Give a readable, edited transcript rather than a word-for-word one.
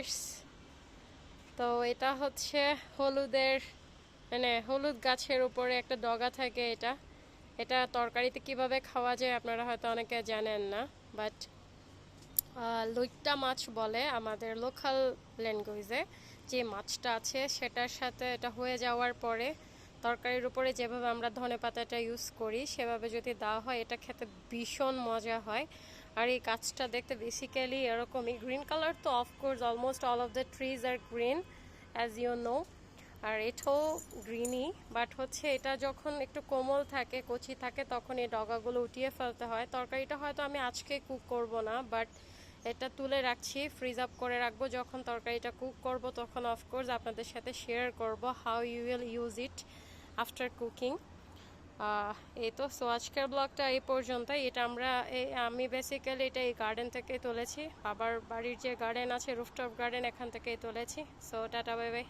Viewers, তো এটা হচ্ছে হলুদের মানে হলুদ গাছের উপরে একটা ডগা থাকে। এটা এটা তরকারিতে কিভাবে খাওয়া যায় আপনারা হয়তো অনেকে জানেন না, বাট লইট্টা মাছ বলে আমাদের লোকাল ল্যাঙ্গুয়েজে। যে মাছটা আছে সেটার সাথে এটা হয়ে যাওয়ার পরে তরকারির উপরে যেভাবে আমরা ধনেপাতাটা ইউজ করি সেভাবে যদি দেওয়া হয় এটা খেতে ভীষণ মজা হয়। আর এই গাছটা দেখতে বেসিক্যালি এরকমই গ্রিন কালার, তো of course almost all of the trees আর গ্রিন অ্যাজ ইউ নো। আর এটাও গ্রিনই, বাট হচ্ছে এটা যখন একটু কোমল থাকে কচি থাকে তখন এই ডগাগুলো উঠিয়ে ফেলতে হয়। তরকারিটা হয়তো আমি আজকে কুক করব না, বাট এটা তুলে রাখছি, ফ্রিজ আপ করে রাখবো। যখন তরকারিটা কুক করব তখন অফকোর্স আপনাদের সাথে শেয়ার করব how you will use it after cooking. এই তো সো আজকের ব্লগটা এই পর্যন্তই। এটা আমি বেসিক্যালি এটা এই গার্ডেন থেকেই তুলেছি, বাবার বাড়ির যে গার্ডেন আছে রুফটপ গার্ডেন, এখান থেকেই তুলেছি। So tata, bye bye.